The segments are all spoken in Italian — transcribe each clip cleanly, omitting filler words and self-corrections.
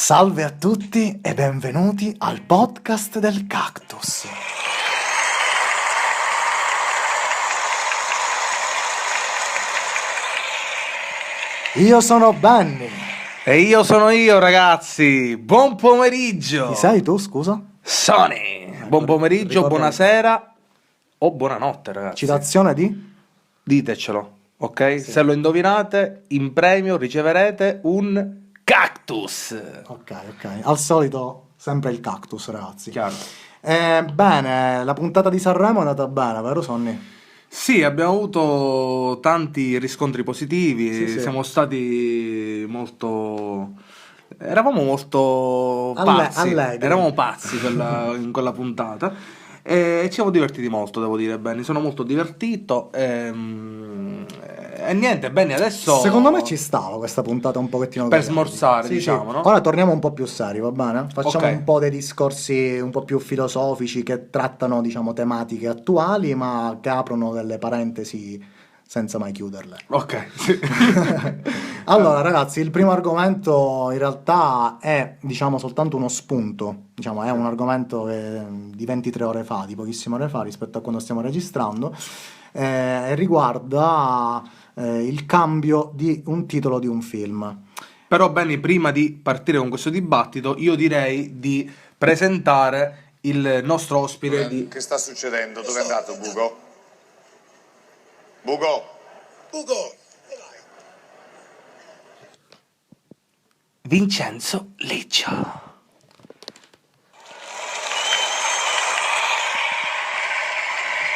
Salve a tutti e benvenuti al podcast del Cactus. Io sono Benny. E io sono io, ragazzi. Buon pomeriggio. Chi sei tu, scusa? Sony. Buon pomeriggio, ricorda- buonasera o buonanotte, ragazzi. Citazione di? Ditecelo, ok? Se lo indovinate, in premio riceverete un cactus. Ok. Al solito, sempre il Cactus, ragazzi. Chiaro. Bene, la puntata di Sanremo è andata bene, vero Sonny? Sì, abbiamo avuto tanti riscontri positivi, Sì. siamo stati molto... Eravamo molto Allegri. eravamo pazzi in quella puntata e ci siamo divertiti molto, devo dire, Benny, sono molto divertito e niente, Benny, adesso... Secondo me ci stava questa puntata un pochettino Per così. smorzare, Sì, diciamo, sì. no? Ora torniamo un po' più seri, va bene? Facciamo Ok. un po' dei discorsi un po' più filosofici che trattano, diciamo, tematiche attuali, ma che aprono delle parentesi senza mai chiuderle. Ok, sì. Allora, ragazzi, il primo argomento in realtà è, diciamo, soltanto uno spunto. Diciamo, è un argomento di 23 ore fa, di pochissime ore fa rispetto a quando stiamo registrando. E riguarda il cambio di un titolo di un film. Però, Benny, prima di partire con questo dibattito, io direi di presentare il nostro ospite di... Che sta succedendo? Dove è andato Bugo? Bugo! Vincenzo Liggio.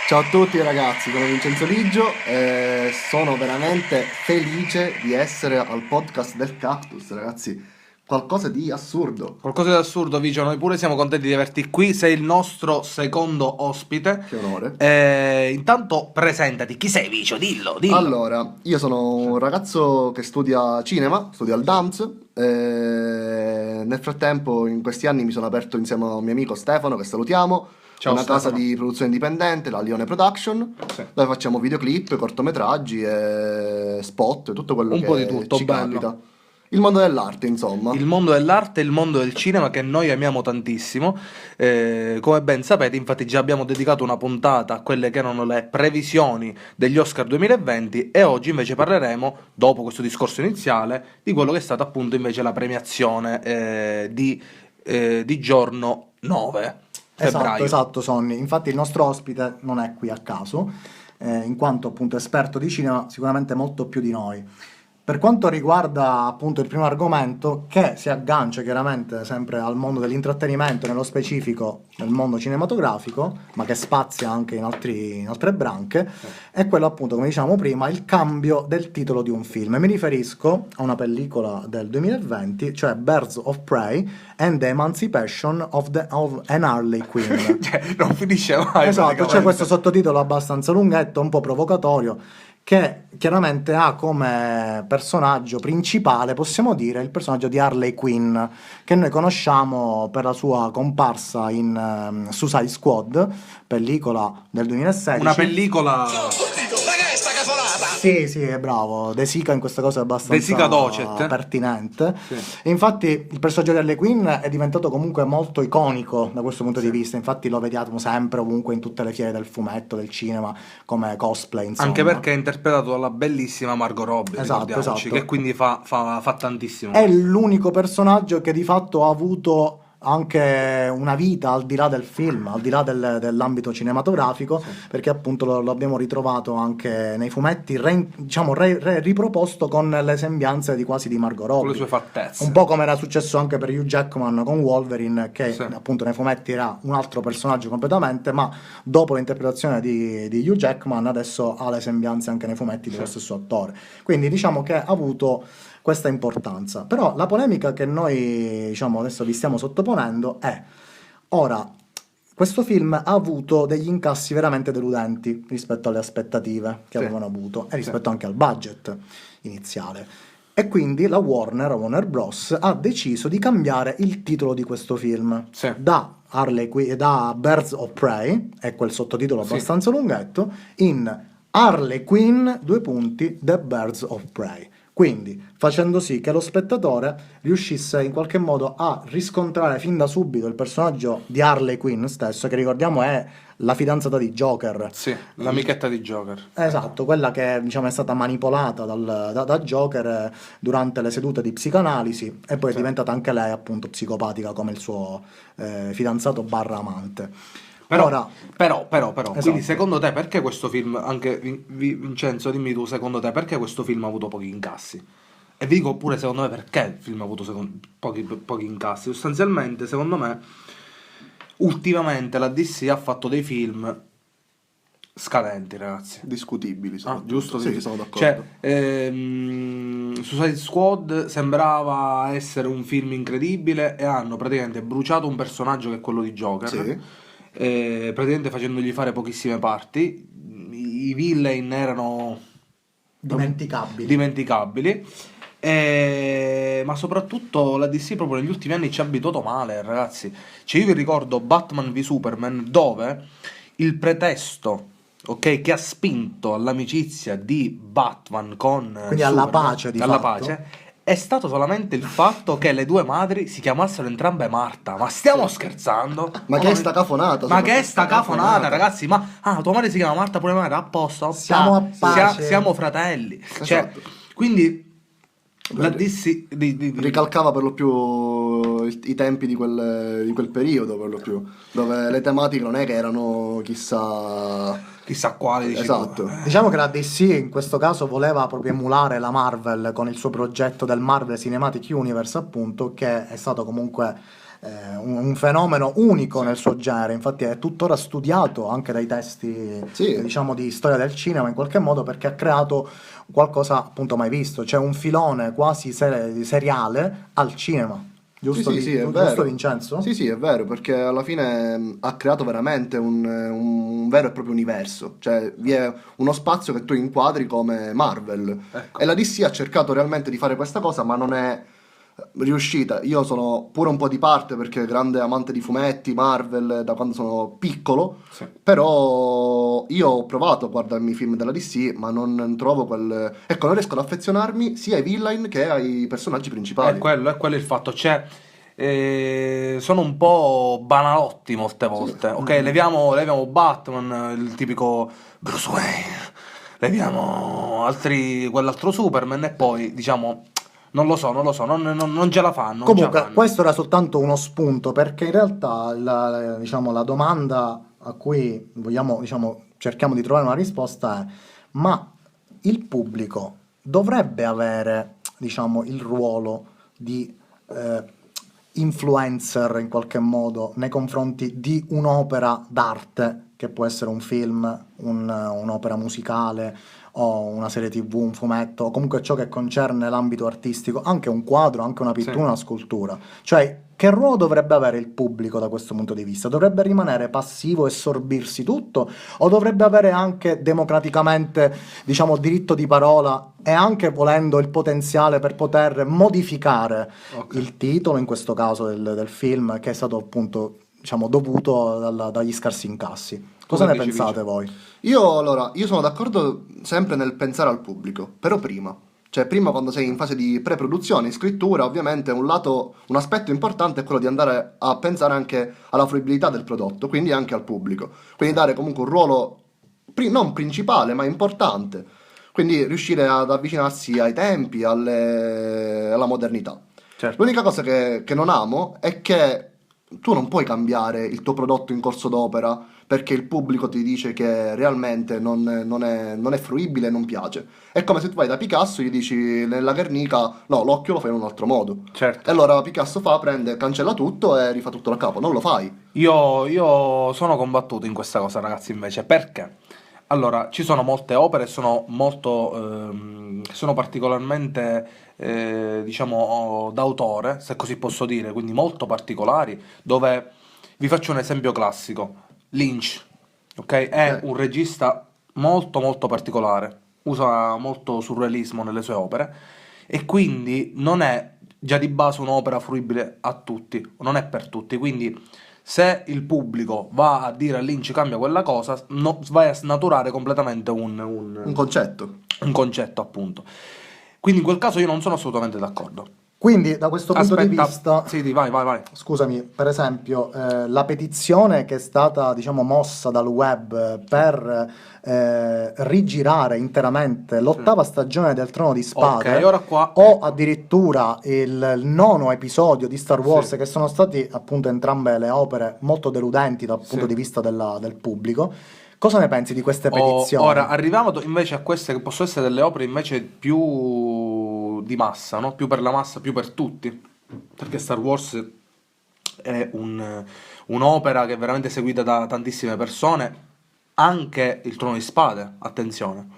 Ciao a tutti ragazzi, sono Vincenzo Liggio e sono veramente felice di essere al podcast del Cactus, ragazzi. Qualcosa di assurdo. Qualcosa di assurdo, Vicio, noi pure siamo contenti di averti qui, sei il nostro secondo ospite. Che onore. Intanto presentati, chi sei, Vicio? Dillo. Allora, io sono un ragazzo che studia cinema, studia al DAMS e nel frattempo in questi anni mi sono aperto insieme a un mio amico Stefano, che salutiamo, Ciao, una casa Stefano. di produzione indipendente, la Lione Production, Sì. dove facciamo videoclip, cortometraggi e spot, tutto quello Un che po' di tutto, ci bello. capita. Il mondo dell'arte, insomma. Il mondo dell'arte e il mondo del cinema che noi amiamo tantissimo. Come ben sapete, infatti già abbiamo dedicato una puntata a quelle che erano le previsioni degli Oscar 2020 e oggi invece parleremo, dopo questo discorso iniziale, di quello che è stata appunto invece la premiazione di giorno 9 febbraio. Esatto, Sonny. Infatti il nostro ospite non è qui a caso, in quanto appunto esperto di cinema, sicuramente molto più di noi. Per quanto riguarda appunto il primo argomento, che si aggancia chiaramente sempre al mondo dell'intrattenimento, nello specifico nel mondo cinematografico, ma che spazia anche in altre branche, è quello appunto, come diciamo prima, il cambio del titolo di un film. E mi riferisco a una pellicola del 2020, cioè Birds of Prey and the Emancipation of an Harley Quinn. Cioè, non finisce mai. Esatto, c'è praticamente. questo sottotitolo abbastanza lunghetto, un po' provocatorio, che chiaramente ha come personaggio principale, possiamo dire, il personaggio di Harley Quinn, che noi conosciamo per la sua comparsa in Suicide Squad, pellicola del 2016. Una pellicola Sì, è bravo. De Sica in questa cosa è abbastanza De Sica Docet. pertinente. Sì. E infatti il personaggio di Harley Quinn è diventato comunque molto iconico da questo punto di vista. Infatti lo vediamo sempre ovunque in tutte le fiere del fumetto, del cinema, come cosplay, insomma. anche perché è interpretato dalla bellissima Margot Robbie, Esatto, ricordiamoci, esatto. che quindi fa tantissimo. È l'unico personaggio che di fatto ha avuto anche una vita al di là del film, al di là dell'ambito cinematografico, perché appunto lo abbiamo ritrovato anche nei fumetti, riproposto con le sembianze di quasi di Margot Robbie. Con le sue fattezze. Un po' come era successo anche per Hugh Jackman con Wolverine, che Sì. appunto nei fumetti era un altro personaggio completamente, ma dopo l'interpretazione di Hugh Jackman adesso ha le sembianze anche nei fumetti dello stesso attore. Quindi diciamo che ha avuto questa importanza. Però la polemica che noi diciamo adesso vi stiamo sottoponendo è: ora, questo film ha avuto degli incassi veramente deludenti rispetto alle aspettative che Sì. avevano avuto e rispetto anche al budget iniziale. E quindi la Warner Bros. Ha deciso di cambiare il titolo di questo film Sì. da Birds of Prey, è quel sottotitolo Sì. abbastanza lunghetto, in Harley Quinn, The Birds of Prey. Quindi facendo sì che lo spettatore riuscisse in qualche modo a riscontrare fin da subito il personaggio di Harley Quinn stesso, che ricordiamo è la fidanzata di Joker. Sì, l'amichetta di Joker. Esatto, quella che diciamo è stata manipolata da Joker durante le sedute di psicanalisi e poi è diventata anche lei appunto psicopatica come il suo fidanzato barra amante. Però, Ora, però, esatto. quindi secondo te perché questo film, anche Vincenzo, dimmi tu, secondo te perché questo film ha avuto pochi incassi? E vi dico pure secondo me perché il film ha avuto pochi incassi. Sostanzialmente, secondo me, ultimamente la DC ha fatto dei film scadenti, ragazzi. Discutibili, Giusto? Sì, sono d'accordo. Cioè, Suicide Squad sembrava essere un film incredibile e hanno praticamente bruciato un personaggio che è quello di Joker, Sì. praticamente facendogli fare pochissime parti. I villain erano dimenticabili. Ma soprattutto la DC proprio negli ultimi anni ci ha abituato male, ragazzi. Cioè io vi ricordo Batman v Superman, dove il pretesto, ok, che ha spinto all'amicizia di Batman con Quindi alla Superman, pace, di alla fatto. pace, è stato solamente il fatto che le due madri si chiamassero entrambe Marta. Ma stiamo scherzando? Ma che è sta cafonata? Ma che è sta cafonata, cafonata, ragazzi? Ma tua madre si chiama Marta, pure Marta, a posto? Siamo a pace. Siamo fratelli. Cioè, Esatto. quindi la DC Ricalcava per lo più i tempi di quel periodo, per lo più, dove le tematiche non è che erano chissà quale dici tu. esatto. Diciamo che la DC in questo caso voleva proprio emulare la Marvel con il suo progetto del Marvel Cinematic Universe, appunto, che è stato comunque un fenomeno unico nel suo genere. Infatti è tuttora studiato anche dai testi, Sì. diciamo, di storia del cinema in qualche modo, perché ha creato qualcosa appunto mai visto, cioè un filone quasi seriale al cinema. Giusto, Sì, è giusto vero. Vincenzo? Sì, è vero, perché alla fine ha creato veramente un vero e proprio universo, cioè vi è uno spazio che tu inquadri come Marvel. Ecco. E la DC ha cercato realmente di fare questa cosa, ma non è riuscita. Io sono pure un po' di parte perché grande amante di fumetti, Marvel, da quando sono piccolo, Sì. però io ho provato a guardarmi i film della DC, ma non trovo quel... Ecco, non riesco ad affezionarmi sia ai villain che ai personaggi principali. È quello il fatto. Cioè, sono un po' banalotti molte volte. Ok, leviamo Batman, il tipico Bruce Wayne, leviamo quell'altro Superman e poi diciamo. Non lo so, non ce la fanno. non ce la Comunque, fanno. questo era soltanto uno spunto, perché in realtà diciamo, la domanda a cui vogliamo, diciamo, cerchiamo di trovare una risposta è: ma il pubblico dovrebbe avere, diciamo, il ruolo di influencer in qualche modo nei confronti di un'opera d'arte, che può essere un film, un'opera musicale o una serie TV, un fumetto, o comunque ciò che concerne l'ambito artistico, anche un quadro, anche una pittura, Sì. una scultura. Cioè, che ruolo dovrebbe avere il pubblico da questo punto di vista? Dovrebbe rimanere passivo e sorbirsi tutto, o dovrebbe avere anche democraticamente, diciamo, diritto di parola e anche, volendo, il potenziale per poter modificare Ok. il titolo, in questo caso del film, che è stato appunto, diciamo, dovuto dagli scarsi incassi. Cosa Come ne dici, pensate Vince? voi? Io sono d'accordo sempre nel pensare al pubblico, però prima. Cioè, prima quando sei in fase di pre-produzione, in scrittura, ovviamente un aspetto importante è quello di andare a pensare anche alla fruibilità del prodotto, quindi anche al pubblico. Quindi dare comunque un ruolo non principale, ma importante. Quindi riuscire ad avvicinarsi ai tempi, alla modernità. Certo. L'unica cosa che non amo è che tu non puoi cambiare il tuo prodotto in corso d'opera perché il pubblico ti dice che realmente non è fruibile e non piace. È come se tu vai da Picasso e gli dici nella Guernica no, l'occhio lo fai in un altro modo. Certo. E allora Picasso prende, cancella tutto e rifà tutto da capo. Non lo fai. Io sono combattuto in questa cosa, ragazzi, invece. Perché? Allora, ci sono molte opere, sono sono particolarmente, diciamo, d'autore, se così posso dire, quindi molto particolari, dove vi faccio un esempio classico. Lynch, ok? È un regista molto molto particolare, usa molto surrealismo nelle sue opere e quindi non è già di base un'opera fruibile a tutti, non è per tutti, quindi se il pubblico va a dire a Lynch cambia quella cosa, vai a snaturare completamente Un concetto. un concetto, appunto. Quindi in quel caso io non sono assolutamente d'accordo. Quindi da questo punto di vista, Sì, vai. scusami, per esempio, la petizione che è stata, diciamo, mossa dal web per rigirare interamente l'ottava stagione del Trono di Spade, Ok, ora qua... o addirittura il nono episodio di Star Wars, Sì. che sono stati appunto entrambe le opere molto deludenti dal punto di vista del pubblico. Cosa ne pensi di queste petizioni? Ora, arriviamo invece a queste che possono essere delle opere invece più di massa, no? Più per la massa, più per tutti. Perché Star Wars è un'opera che è veramente seguita da tantissime persone, anche il Trono di Spade, attenzione.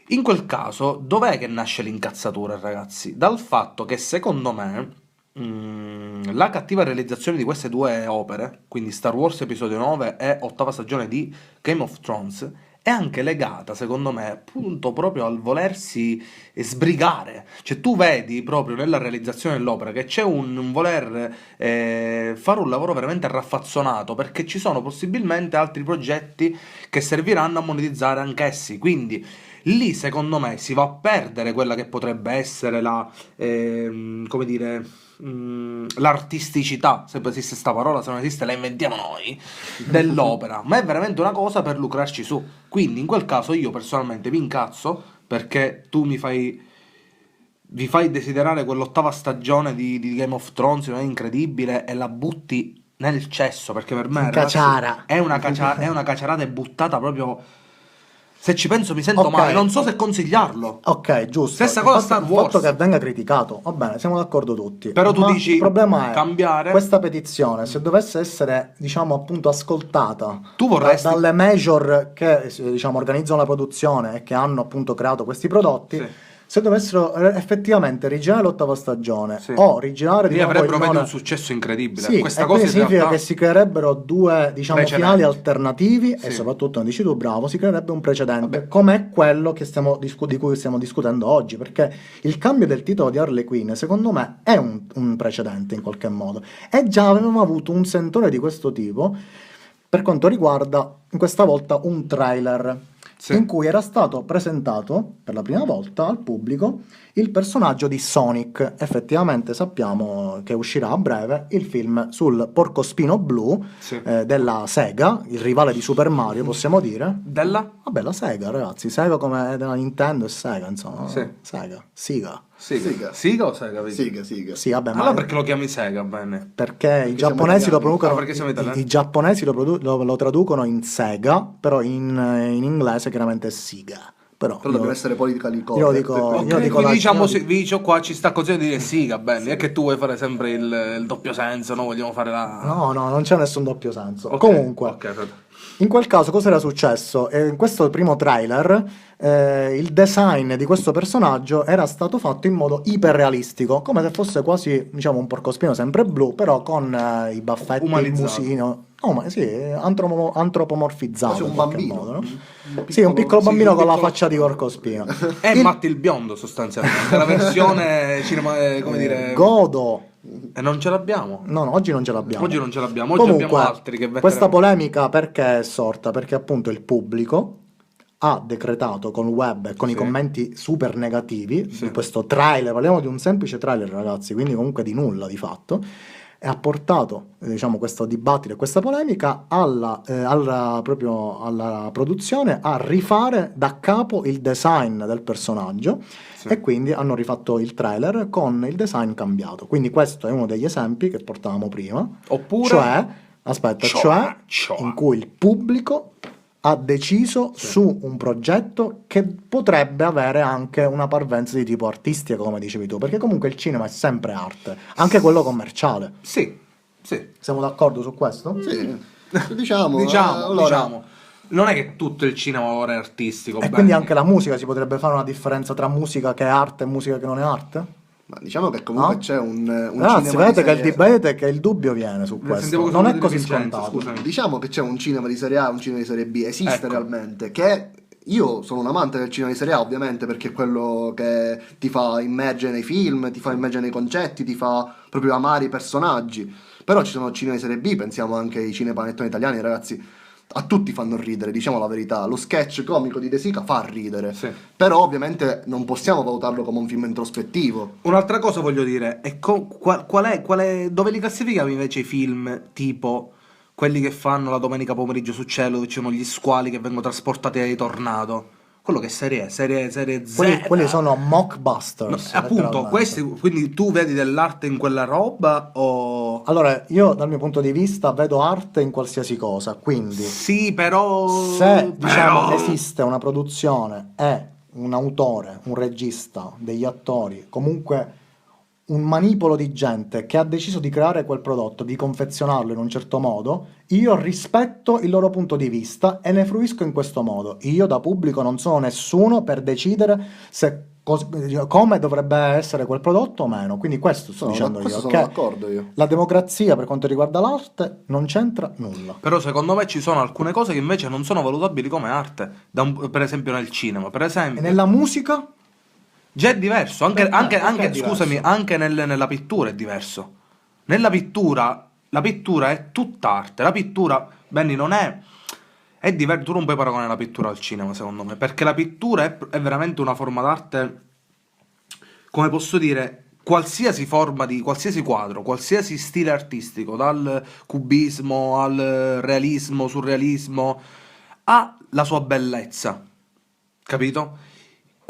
In quel caso, dov'è che nasce l'incazzatura, ragazzi? Dal fatto che secondo me la cattiva realizzazione di queste due opere, quindi Star Wars episodio 9 e ottava stagione di Game of Thrones, è anche legata, secondo me, appunto proprio al volersi sbrigare. Cioè tu vedi proprio nella realizzazione dell'opera che c'è un voler fare un lavoro veramente raffazzonato, perché ci sono possibilmente altri progetti che serviranno a monetizzare anch'essi, quindi lì secondo me si va a perdere quella che potrebbe essere come dire, l'artisticità, se esiste sta parola, se non esiste la inventiamo noi, dell'opera, ma è veramente una cosa per lucrarci su. Quindi in quel caso io personalmente mi incazzo perché tu vi fai desiderare quell'ottava stagione di Game of Thrones, non è incredibile, e la butti nel cesso, perché per me, ragazzi, Caciara. è una caciarata, è buttata proprio. Se ci penso mi sento Ok. male, non so se consigliarlo. Ok, giusto. Stessa cosa Il Star fatto- il fatto Wars. che venga criticato, va bene, siamo d'accordo tutti. Però tu Ma dici il problema è cambiare. questa petizione, se dovesse essere, diciamo, appunto ascoltata Tu vorresti- dalle major che, diciamo, organizzano la produzione e che hanno appunto creato questi prodotti, Sì. se dovessero effettivamente rigirare l'ottava stagione Sì. o rigirare di Lì nuovo avrebbero il vedi nove- un successo incredibile. Sì, Questa e cosa quindi in significa realtà che si creerebbero due, diciamo, Precedenti. finali alternativi e Sì. soprattutto, non dici tu bravo, si creerebbe un precedente come quello che di cui stiamo discutendo oggi, perché il cambio del titolo di Harley Quinn secondo me è un precedente in qualche modo, e già avevamo avuto un sentore di questo tipo per quanto riguarda questa volta un trailer Sì. in cui era stato presentato per la prima volta al pubblico il personaggio di Sonic. Effettivamente sappiamo che uscirà a breve il film sul porcospino blu Sì. della Sega, il rivale di Super Mario, possiamo dire. della Vabbè, la Sega, ragazzi, Sega come della Nintendo e Sega, insomma. Sì. Sega. Siga. Siga. Siga o Sega? Vedi? Siga. Sì, vabbè, Allora ma perché lo chiami Sega, bene? perché i siamo giapponesi lo italiani. traducono, Perché siamo italiani? i giapponesi lo traducono in Sega, però in inglese chiaramente è Siga. Però Però dobbiamo essere politically io lo correct. dico, Ok, io dico quindi diciamo, io dico- Vicio qua ci sta così a dire Siga, bene. È che tu vuoi fare sempre il doppio senso, no? Vogliamo fare la... No, non c'è nessun doppio senso. Ok, Comunque, ok, aspetta. in quel caso cosa era successo? In questo primo trailer il design di questo personaggio era stato fatto in modo iperrealistico, come se fosse quasi, diciamo, un porcospino sempre blu, però con i baffetti, il Umanizzato. musino. No, ma sì, antropomorfizzato Quasi un in qualche bambino. modo, no? Un Sì, un piccolo sì, bambino un con la piccolo- faccia di porcospino. È Il- Matti il biondo sostanzialmente, la versione cinema, come dire... Godo. E non ce l'abbiamo. No, oggi non ce l'abbiamo. Oggi non ce l'abbiamo, oggi Comunque, abbiamo altri che questa metteranno- polemica perché è sorta? Perché appunto il pubblico ha decretato con il web e con i Sì. commenti super negativi Sì. di questo trailer, parliamo di un semplice trailer, ragazzi, quindi comunque di nulla di fatto, e ha portato, diciamo, questo dibattito e questa polemica proprio alla produzione a rifare da capo il design del personaggio. Sì. E quindi hanno rifatto il trailer con il design cambiato. Quindi questo è uno degli esempi che portavamo prima. Oppure... Cioè in cui il pubblico ha deciso su un progetto che potrebbe avere anche una parvenza di tipo artistica, come dicevi tu, perché comunque il cinema è sempre arte, anche quello commerciale. Sì, sì. Siamo d'accordo su questo? Sì. Diciamo, Diciamo, allora, diciamo. Non è che tutto il cinema ora è artistico. E bene. quindi anche la musica, si potrebbe fare una differenza tra musica che è arte e musica che non è arte? ma diciamo che comunque No? c'è un Ragazzi, cinema vedete di serie- vedete che il dubbio viene su Sentivo questo, che non è sono così Vincenzo, scontato. scusami. Diciamo che c'è un cinema di serie A e un cinema di serie B, esiste Ecco. realmente, che io sono un amante del cinema di serie A ovviamente perché è quello che ti fa immergere nei film, ti fa immergere nei concetti, ti fa proprio amare i personaggi, però ci sono cinema di serie B, pensiamo anche ai cinepanettoni italiani, ragazzi, a tutti fanno ridere, diciamo la verità. Lo sketch comico di De Sica fa ridere, Sì. però ovviamente non possiamo valutarlo come un film introspettivo. Un'altra cosa voglio dire, è dove li classificavi invece i film tipo quelli che fanno la domenica pomeriggio su Cielo, dove ci sono gli squali che vengono trasportati dai tornado? Quello che serie è? Serie Z? Quelli sono No, mockbusters. appunto, letteralmente. questi, quindi tu vedi dell'arte in quella roba o... Allora, io dal mio punto di vista vedo arte in qualsiasi cosa, quindi Sì, però... se diciamo però- esiste una produzione e un autore, un regista, degli attori, comunque un manipolo di gente che ha deciso di creare quel prodotto, di confezionarlo in un certo modo, io rispetto il loro punto di vista e ne fruisco in questo modo. Io da pubblico non sono nessuno per decidere se come dovrebbe essere quel prodotto o meno. Quindi questo sto dicendo Questo io, sono che d'accordo io. la democrazia per quanto riguarda l'arte non c'entra nulla. Però secondo me ci sono alcune cose che invece non sono valutabili come arte, per esempio nel cinema, per E esempio... nella musica? Già è diverso, anche, Perché è scusami, diverso? anche nella pittura è diverso. Nella pittura, la pittura è tutt'arte. La pittura, Benny, non è diverso. Tu non puoi paragonare la pittura al cinema, secondo me, perché la pittura è veramente una forma d'arte, come posso dire, qualsiasi forma di qualsiasi quadro, qualsiasi stile artistico, dal cubismo al realismo, surrealismo, ha la sua bellezza, capito?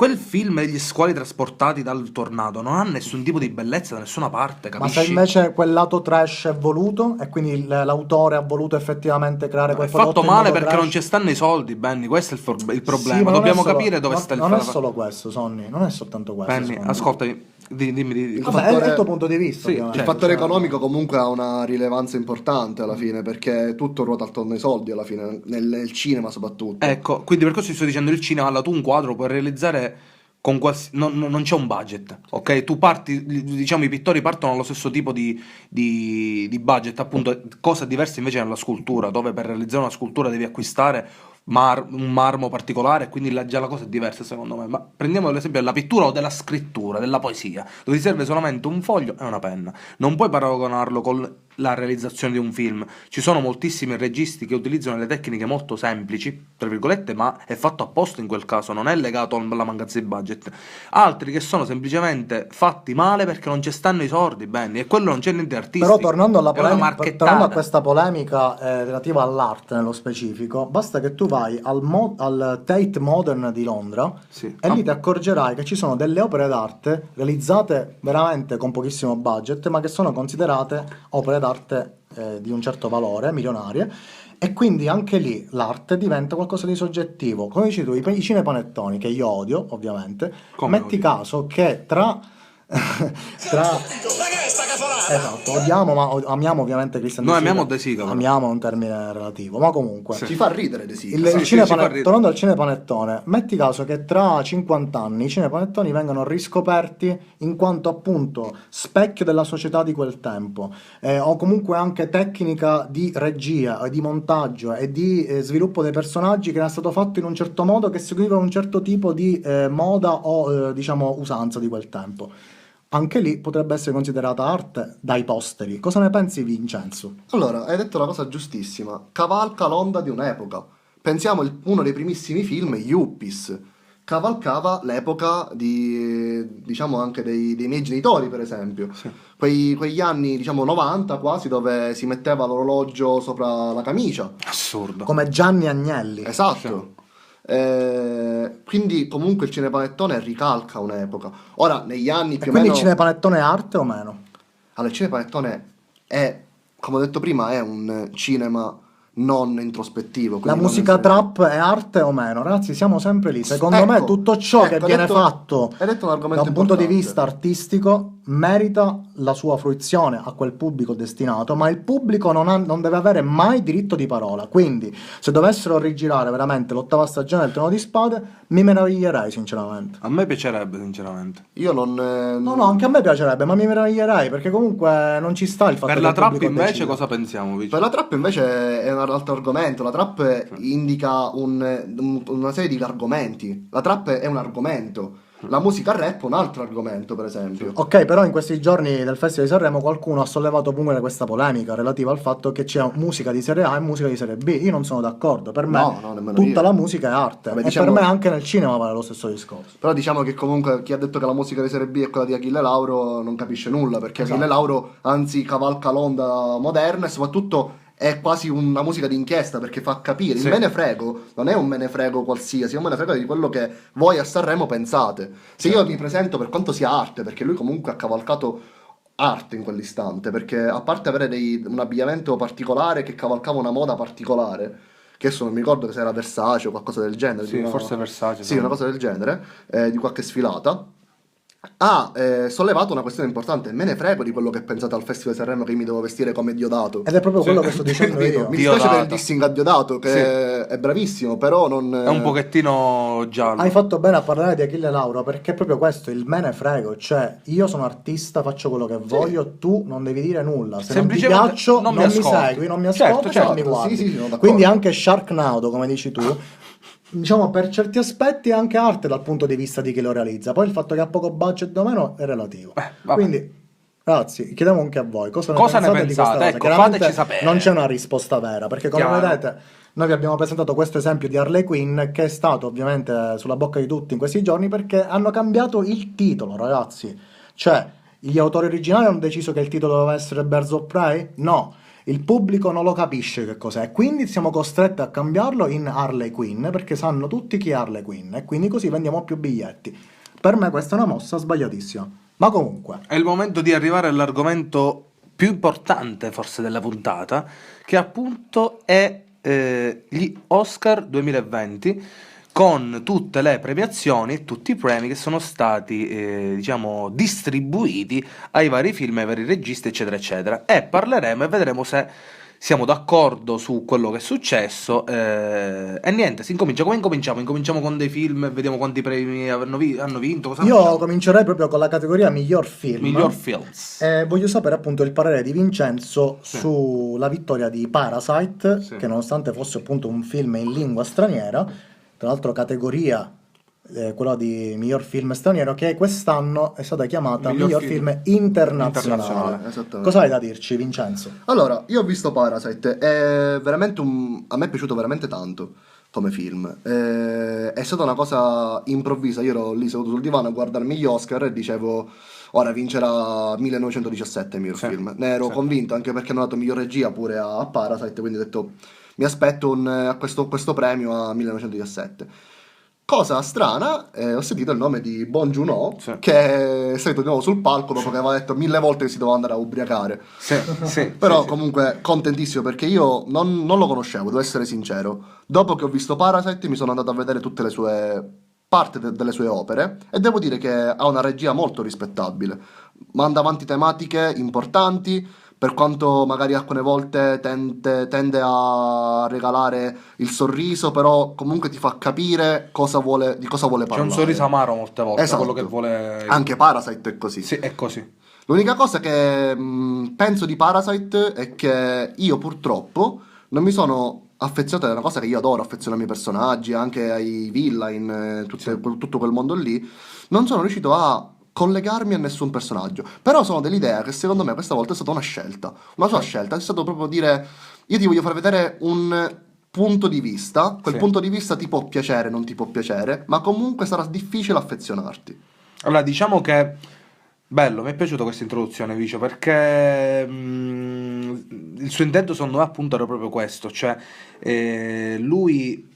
Quel film degli squali trasportati dal tornado non ha nessun tipo di bellezza da nessuna parte, Ma capisci? se invece quel lato trash è voluto e quindi l'autore ha voluto effettivamente creare È quel prodotto fatto in male modo perché trash. non ci stanno i soldi, Benny, questo è il Sì, problema. ma non è Dobbiamo solo- capire dove non- sta il Non è fallo. solo questo, Sonny, non è soltanto questo. Benny, secondo me. ascoltami, dimmi. Il Vabbè, fattore- è il tuo punto di vista, Sì, ovviamente. Il certo. fattore economico comunque ha una rilevanza importante alla fine, perché tutto ruota attorno ai soldi alla fine, nel cinema soprattutto. Ecco, quindi per questo ti sto dicendo il cinema, allora tu un quadro puoi realizzare con non c'è un budget, ok? Tu parti, diciamo i pittori partono allo stesso tipo di budget, appunto, cosa diversa invece nella scultura, dove per realizzare una scultura devi acquistare un marmo particolare, quindi già la cosa è diversa secondo me. Ma prendiamo l'esempio della pittura o della scrittura, della poesia, dove ti serve solamente un foglio e una penna. Non puoi paragonarlo con la realizzazione di un film. Ci sono moltissimi registi che utilizzano delle tecniche molto semplici, tra virgolette, ma è fatto apposta in quel caso, non è legato alla mancanza di budget. Altri che sono semplicemente fatti male perché non ci stanno i soldi, Benny, e quello non c'è niente di artistico. Però tornando alla è una polemica, marchettata. tornando a questa polemica relativa all'arte nello specifico, basta che tu vai al Tate Modern di Londra Sì. e lì ti accorgerai che ci sono delle opere d'arte realizzate veramente con pochissimo budget, ma che sono considerate opere d'arte di un certo valore, milionarie, e quindi anche lì l'arte diventa qualcosa di soggettivo. Come dici tu, i cinepanettoni, che io odio, ovviamente, Come metti odi? caso che tra... Esatto, odiamo, ma amiamo ovviamente Christian Noi De Sica. amiamo De Sica, però. Amiamo è un termine relativo, ma comunque. Sì. Ci fa ridere De Sica. Il Sì, cinepane- ci fa ridere. tornando al cinepanettone, metti caso che tra 50 anni i cinepanettoni vengano riscoperti in quanto appunto specchio della società di quel tempo, o comunque anche tecnica di regia, di montaggio e di sviluppo dei personaggi che era stato fatto in un certo modo che seguiva un certo tipo di moda o diciamo usanza di quel tempo. Anche lì potrebbe essere considerata arte dai posteri. Cosa ne pensi, Vincenzo? Allora, hai detto una cosa giustissima. Cavalca l'onda di un'epoca. Pensiamo uno dei primissimi film, Yuppies. Cavalcava l'epoca diciamo, anche dei miei genitori, per esempio. Quegli anni, diciamo, 90 quasi, dove si metteva l'orologio sopra la camicia. Assurdo. Come Gianni Agnelli. Esatto. Quindi comunque il cinepanettone ricalca un'epoca. Ora, negli anni E più o quindi meno... il cinepanettone è arte o meno? Allora, il cinepanettone è, come ho detto prima, è un cinema non introspettivo. La quindi non musica nel senso- trap è arte o meno? Ragazzi, siamo sempre lì. Secondo Ecco, me tutto ciò che ecco, viene hai detto- fatto hai detto un argomento da un punto di importante. vista artistico merita la sua fruizione a quel pubblico destinato, ma il pubblico non deve avere mai diritto di parola. Quindi, se dovessero rigirare veramente l'ottava stagione del Trono di Spade, mi meraviglierei sinceramente. A me piacerebbe, sinceramente. Io non... No, anche a me piacerebbe, ma mi meraviglierei perché comunque non ci sta il fatto Per che la il trap pubblico invece decida. cosa pensiamo, Vici? Per la trap invece è un altro argomento. La trap indica una serie di argomenti. La trap è un argomento. La musica rap è un altro argomento, per esempio. Ok, però in questi giorni del Festival di Sanremo qualcuno ha sollevato pure questa polemica relativa al fatto che c'è musica di serie A e musica di serie B. Io non sono d'accordo, per me No, nemmeno tutta io. la musica è arte. Vabbè, E diciamo- per me anche nel cinema vale lo stesso discorso. Però diciamo che comunque chi ha detto che la musica di serie B è quella di Achille Lauro non capisce nulla, perché Esatto. Achille Lauro anzi cavalca l'onda moderna e soprattutto è quasi una musica d'inchiesta perché fa capire. Sì. Il menefrego non è un menefrego qualsiasi, è un menefrego di quello che voi a Sanremo pensate. Se io mi presento, per quanto sia arte, perché lui comunque ha cavalcato arte in quell'istante, perché a parte avere un abbigliamento particolare che cavalcava una moda particolare, che adesso non mi ricordo se era Versace o qualcosa del genere. Sì, forse Versace, Sì, no? una cosa del genere, di qualche sfilata. Ha sollevato una questione importante. Me ne frego di quello che pensate al Festival di Sanremo che io mi devo vestire come Diodato. Ed è proprio quello che sto dicendo Capito? io. Mi dispiace per il Diodato. dissing a Diodato, che è bravissimo, però non. È un pochettino giallo. Hai fatto bene a parlare di Achille Lauro perché è proprio questo, il me ne frego, cioè io sono artista, faccio quello che voglio, tu non devi dire nulla, se non ti Semplicemente piaccio non non mi mi ascolti. segui, non mi Certo, ascolti, certo. non mi guardi. Sì, sono d'accordo. Quindi anche Sharknado, come dici tu, diciamo per certi aspetti è anche arte dal punto di vista di chi lo realizza, poi il fatto che ha poco budget o meno è relativo. vabbè. Quindi ragazzi, chiediamo anche a voi cosa Cosa ne ne pensate di questa pensate? cosa. Ecco, Chiaramente fateci sapere. non c'è una risposta vera, perché come Chiaro. vedete noi vi abbiamo presentato questo esempio di Harley Quinn che è stato ovviamente sulla bocca di tutti in questi giorni perché hanno cambiato il titolo, ragazzi. Cioè, gli autori originali hanno deciso che il titolo doveva essere Birds of Prey? No. Il pubblico non lo capisce che cos'è, quindi siamo costretti a cambiarlo in Harley Quinn perché sanno tutti chi è Harley Quinn e quindi così vendiamo più biglietti. Per me questa è una mossa sbagliatissima. Ma comunque, È il momento di arrivare all'argomento più importante forse della puntata, che appunto è gli Oscar 2020, con tutte le premiazioni e tutti i premi che sono stati diciamo distribuiti ai vari film, ai vari registi eccetera eccetera, e parleremo e vedremo se siamo d'accordo su quello che è successo e niente, si incomincia. Come incominciamo? Incominciamo con dei film e vediamo quanti premi hanno vinto, cosa io facciamo? comincerei proprio con la categoria miglior film. Miglior films. Voglio sapere appunto il parere di Vincenzo Sì. sulla vittoria di Parasite, Sì. che nonostante fosse appunto un film in lingua straniera, tra l'altro categoria quella di miglior film straniero, che quest'anno è stata chiamata Miglior miglior film film internazionale. internazionale, esattamente. Cosa hai da dirci, Vincenzo? Allora, io ho visto Parasite, è veramente a me è piaciuto veramente tanto come film. È stata una cosa improvvisa, io ero lì seduto sul divano a guardarmi gli Oscar e dicevo ora vincerà 1917 il miglior Sì, film. Ne ero sì. convinto anche perché hanno dato miglior regia pure a Parasite, quindi ho detto mi aspetto questo premio a 1917. Cosa strana, ho sentito il nome di Bong Joon-ho, Sì. che è salito di nuovo sul palco dopo che aveva detto 1000 volte che si doveva andare a ubriacare. Sì, sì, Però sì, comunque contentissimo perché io non lo conoscevo, devo essere sincero. Dopo che ho visto Parasite mi sono andato a vedere tutte le sue parte delle sue opere e devo dire che ha una regia molto rispettabile. Manda avanti tematiche importanti, per quanto magari alcune volte tende a regalare il sorriso, però comunque ti fa capire di cosa vuole C'è parlare. un sorriso amaro molte volte, Esatto. quello che vuole. Anche Parasite è così. Sì, è così. L'unica cosa che penso di Parasite è che io purtroppo non mi sono affezionato, è una cosa che io adoro, affezionarmi ai personaggi, anche ai villain, tutto quel mondo lì, non sono riuscito a collegarmi a nessun personaggio. Però sono dell'idea che secondo me questa volta è stata una scelta, una sua scelta, è stato proprio dire io ti voglio far vedere un punto di vista, quel Sì. punto di vista ti può piacere, non ti può piacere, ma comunque sarà difficile affezionarti. Allora, diciamo che bello, mi è piaciuta questa introduzione, Vicio, perché il suo intento secondo me appunto era proprio questo, cioè lui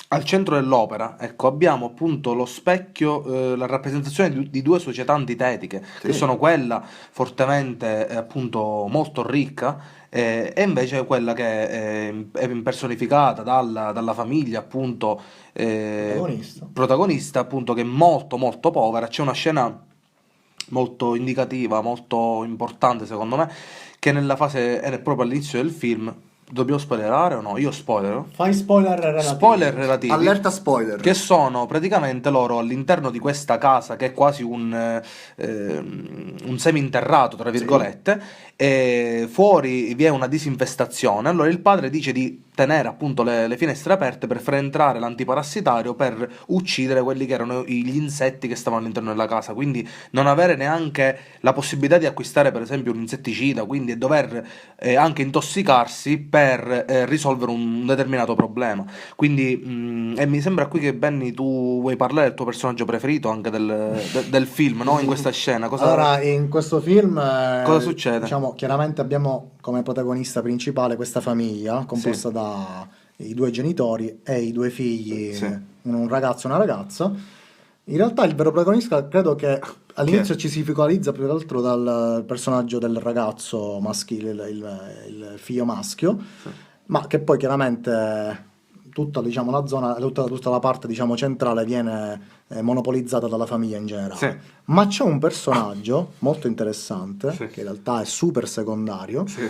al centro dell'opera, ecco, abbiamo appunto lo specchio, la rappresentazione di due società antitetiche, che Sì. sono quella fortemente appunto molto ricca e invece quella che è impersonificata dalla famiglia appunto protagonista appunto, che è molto molto povera. C'è una scena molto indicativa, molto importante secondo me, che nella fase è proprio all'inizio del film. Dobbiamo spoilerare o no? Io spoilero. Fai spoiler relativi. Spoiler relativi. Allerta spoiler. Che sono praticamente loro all'interno di questa casa, che è quasi un seminterrato, tra virgolette, e fuori vi è una disinfestazione. Allora il padre dice di tenere appunto le finestre aperte per far entrare l'antiparassitario per uccidere quelli che erano gli insetti che stavano all'interno della casa, quindi non avere neanche la possibilità di acquistare per esempio un insetticida, quindi dover anche intossicarsi per risolvere un determinato problema. Quindi e mi sembra qui che Benny tu vuoi parlare del tuo personaggio preferito anche del film, no? In questa scena Allora, in questo film cosa succede? diciamo, chiaramente abbiamo come protagonista principale questa famiglia composta da i due genitori e i due figli, Sì. un ragazzo e una ragazza. In realtà il vero protagonista credo che all'inizio ci si focalizza più che altro dal personaggio del ragazzo maschile, il figlio maschio, ma che poi chiaramente tutta, diciamo, la zona, tutta la parte, diciamo, centrale viene monopolizzata dalla famiglia in generale. Sì. Ma c'è un personaggio molto interessante, Sì. che in realtà è super secondario, Sì.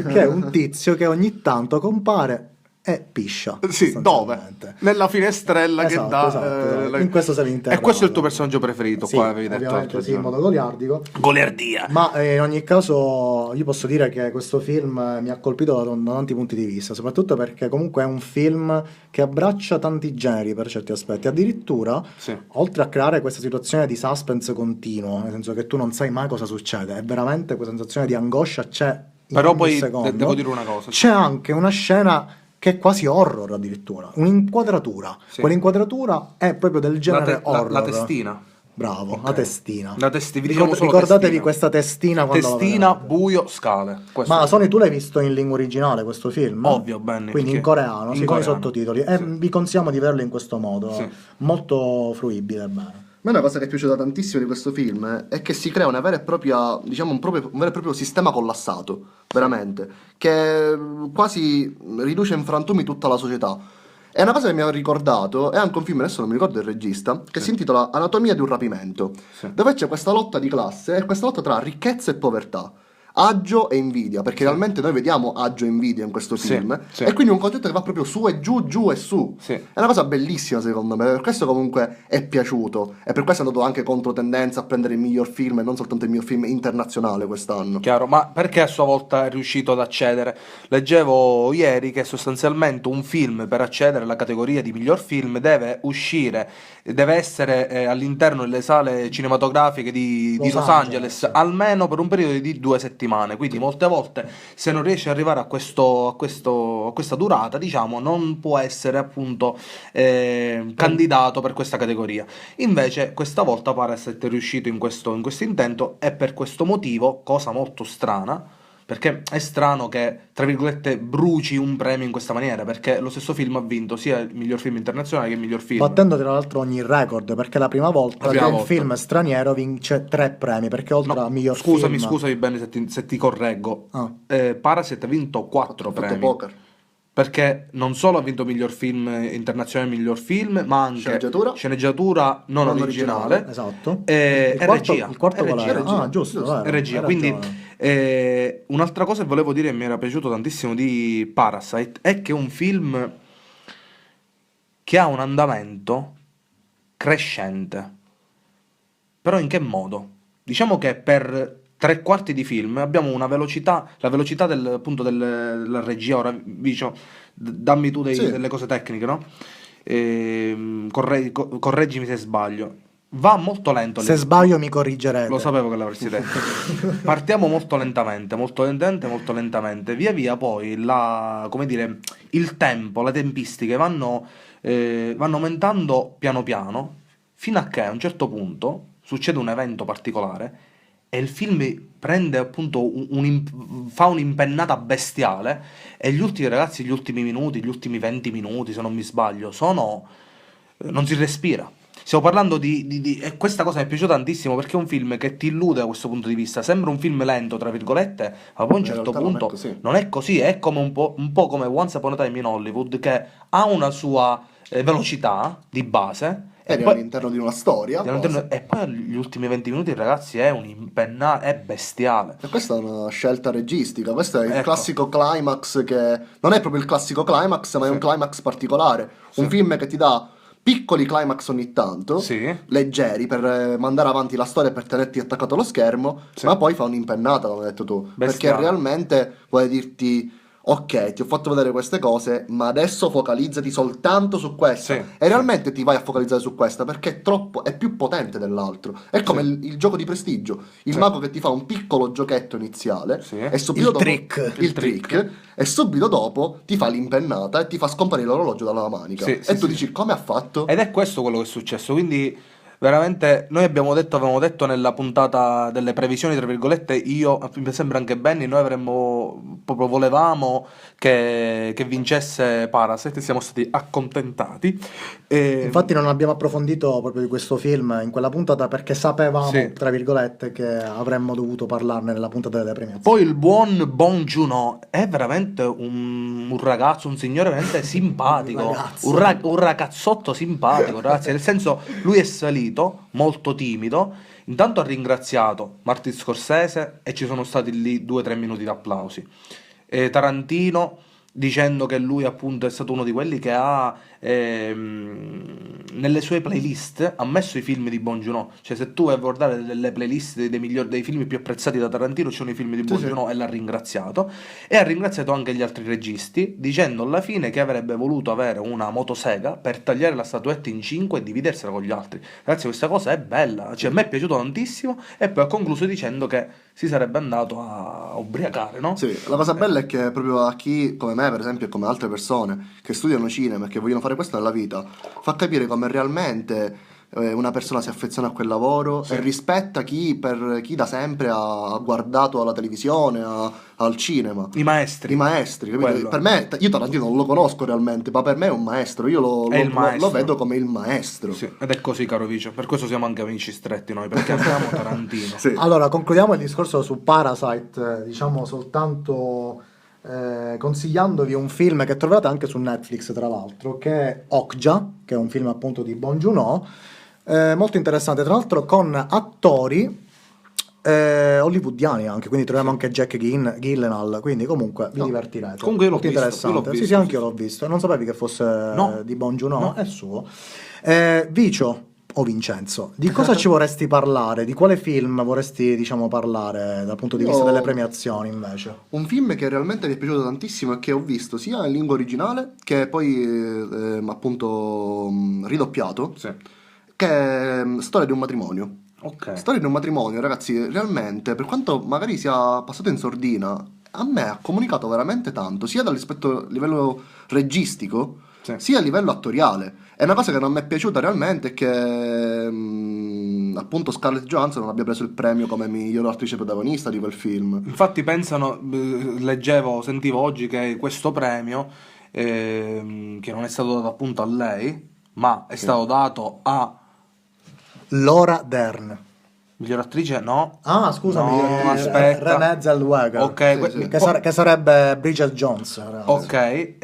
che è un tizio che ogni tanto compare e piscia. Sì, dove? sostanzialmente. Nella finestrella Esatto, che dà esatto. In questo se ne interroga. E questo è il tuo personaggio preferito, Sì, qua avevi detto ovviamente l'altro sì, in giorno. modo goliardico. Goliardia. Ma in ogni caso io posso dire che questo film mi ha colpito da tanti punti di vista, soprattutto perché comunque è un film che abbraccia tanti generi per certi aspetti. Addirittura, Sì. oltre a creare questa situazione di suspense continuo, nel senso che tu non sai mai cosa succede, è veramente quella sensazione di angoscia c'è in Però ogni poi secondo. devo dire una cosa. C'è anche una scena che è quasi horror addirittura, un'inquadratura. Sì. Quell'inquadratura è proprio del genere horror. La testina. Bravo, Ok. la testina. La testina. Diciamo solo Ricordatevi testina. questa testina quando la Testina, vedete. buio, scale. Questo Ma è. Sony, tu l'hai visto in lingua originale questo film? Ovvio, Benny, Quindi in perché- coreano, in sì, con i coreano. sottotitoli. E Sì. vi consigliamo di vederlo in questo modo, Sì. molto fruibile. Bene. A me una cosa che è piaciuta tantissimo di questo film è che si crea una vera e propria, diciamo, un vero e proprio sistema collassato, veramente, che quasi riduce in frantumi tutta la società. È una cosa che mi ha ricordato, è anche un film, adesso non mi ricordo il regista, che si intitola Anatomia di un rapimento, Sì. dove c'è questa lotta di classe e questa lotta tra ricchezza e povertà. Agio e invidia, perché realmente noi vediamo agio e invidia in questo Sì, film, sì. e quindi un concetto che va proprio su e giù, giù e su. Sì. È una cosa bellissima secondo me, per questo comunque è piaciuto e per questo è andato anche contro tendenza a prendere il miglior film e non soltanto il miglior film internazionale quest'anno. Chiaro, ma perché a sua volta è riuscito ad accedere? Leggevo ieri che sostanzialmente un film per accedere alla categoria di miglior film deve uscire, deve essere all'interno delle sale cinematografiche di Los Los Angeles. Angeles almeno per un periodo di 2 settimane. Quindi molte volte se non riesce ad arrivare a questa durata, diciamo, non può essere appunto candidato per questa categoria. Invece questa volta pare essere riuscito in questo intento e per questo motivo, cosa molto strana, perché è strano che, tra virgolette, bruci un premio in questa maniera, perché lo stesso film ha vinto sia il miglior film internazionale che il miglior film. Battendo tra l'altro ogni record, perché la prima volta La prima che un volta. film straniero vince 3 premi, perché oltre No, a miglior scusami film... bene se ti correggo. Ah. Parasite ha vinto 4 Ha fatto premi. poker. Perché non solo ha vinto miglior film internazionale, miglior film, ma anche Sceneggiatura? non Non originale, originale. Esatto. e regia. Il quarto E qual regia. era? Regia. Ah, giusto, Giusto. vero, E regia. hai Quindi ragione. un'altra cosa che volevo dire e mi era piaciuto tantissimo di Parasite è che è un film che ha un andamento crescente. Però in che modo? Diciamo che per 3/4 di film abbiamo una velocità, la velocità appunto della regia. Ora Vicio, dammi tu Sì. delle cose tecniche, no? Correggimi se sbaglio. Va molto lento. Se sbaglio mi corrigerete. Lo sapevo che l'avresti detto. Partiamo molto lentamente, molto lentamente, molto lentamente. Via via poi come dire, il tempo, le tempistiche vanno aumentando piano piano, fino a che a un certo punto succede un evento particolare e il film prende appunto fa un'impennata bestiale e gli ultimi ragazzi, gli ultimi minuti, gli ultimi 20 minuti, se non mi sbaglio, non si respira. Stiamo parlando e questa cosa mi è piaciuta tantissimo perché è un film che ti illude da questo punto di vista. Sembra un film lento, tra virgolette, ma poi a un In certo realtà non è punto così. non è così. È come un po' come Once Upon a Time in Hollywood, che ha una sua velocità di base. Ed è all'interno di una storia. E poi agli ultimi 20 minuti, ragazzi, è è bestiale. E questa è una scelta registica, questo è il Ecco. classico climax che non è proprio il classico climax, ma è un climax particolare. Un Sì. film che ti dà piccoli climax ogni tanto, Sì. leggeri, per mandare avanti la storia e per tenerti attaccato allo schermo, Sì. ma poi fa un'impennata, come hai detto tu, perché Bestiale. realmente vuole dirti: ok, ti ho fatto vedere queste cose, ma adesso focalizzati soltanto su questa. Sì, E realmente ti vai a focalizzare su questa perché è più potente dell'altro. È come Sì. il gioco di prestigio. Il Sì. mago che ti fa un piccolo giochetto iniziale Sì. e subito Il dopo trick. il trick, e subito dopo ti fa l'impennata e ti fa scomparire l'orologio dalla manica. Sì, E sì, tu sì. dici come ha fatto? Ed è questo quello che è successo, quindi veramente noi avevamo detto nella puntata delle previsioni, tra virgolette, io, mi sembra anche Benny, noi avremmo, proprio volevamo che vincesse Parasite, siamo stati accontentati. E, Infatti non abbiamo approfondito proprio di questo film in quella puntata perché sapevamo, Sì. tra virgolette, che avremmo dovuto parlarne nella puntata delle premiazioni. Poi il buon Bong Joon-ho è veramente un ragazzo, un signore veramente simpatico, Un ragazzo. un ragazzotto simpatico, ragazzi, nel senso lui è salito molto timido, intanto ha ringraziato Martin Scorsese e ci sono stati lì 2 o 3 minuti di applausi. E Tarantino dicendo che lui appunto è stato uno di quelli che ha nelle sue playlist ha messo i film di Bong Joon-ho, cioè se tu vai a guardare delle playlist dei film più apprezzati da Tarantino ci sono i film di Bong sì. Joon-ho e l'ha ringraziato, e ha ringraziato anche gli altri registi dicendo alla fine che avrebbe voluto avere una motosega per tagliare la statuetta in 5 e dividersela con gli altri. Ragazzi, questa cosa è bella, cioè a me è piaciuto tantissimo, e poi ha concluso dicendo che si sarebbe andato a ubriacare, no? Sì, la cosa bella è che proprio a chi come me, per esempio, e come altre persone che studiano cinema e che vogliono fare questo nella vita, fa capire come realmente una persona si affeziona a quel lavoro e rispetta per chi da sempre ha guardato alla televisione, al cinema. I maestri. I maestri, capito? Quello. Per me, io Tarantino non lo conosco realmente, ma per me è un maestro, io È il maestro. lo vedo come il maestro. Sì, ed è così, caro Vicio, per questo siamo anche amici stretti noi, perché amiamo Tarantino. Sì. Allora, concludiamo il discorso su Parasite, diciamo soltanto consigliandovi un film che trovate anche su Netflix, tra l'altro, che è Okja, che è un film appunto di Bong Joon-ho, molto interessante, tra l'altro con attori hollywoodiani anche, quindi troviamo anche Jack Gyllenhaal, quindi comunque vi divertirete. Comunque io l'ho molto visto, interessante. io l'ho Sì, visto, sì, anche sì, io l'ho visto. Non sapevi che fosse No. di Bong Joon-ho? No. È suo. Vicio o Vincenzo, di cosa ci vorresti parlare? Di quale film vorresti, diciamo, parlare dal punto di vista Io- delle premiazioni, invece? Un film che realmente mi è piaciuto tantissimo e che ho visto sia in lingua originale che poi appunto ridoppiato, Sì. che è Storia di un matrimonio. Ok. Storia di un matrimonio, ragazzi, realmente, per quanto magari sia passato in sordina, a me ha comunicato veramente tanto, sia dall'aspetto livello registico, Sì. sia a livello attoriale. E una cosa che non mi è piaciuta realmente è che appunto Scarlett Johansson non abbia preso il premio come miglior attrice protagonista di quel film. Infatti pensano, sentivo oggi che questo premio, che non è stato dato appunto a lei, ma è stato dato a Laura Dern. miglior attrice, no? Ah, scusami, No, aspetta. Renée Zellweger. Ok, Sì, sì. Che sarebbe Bridget Jones. ok,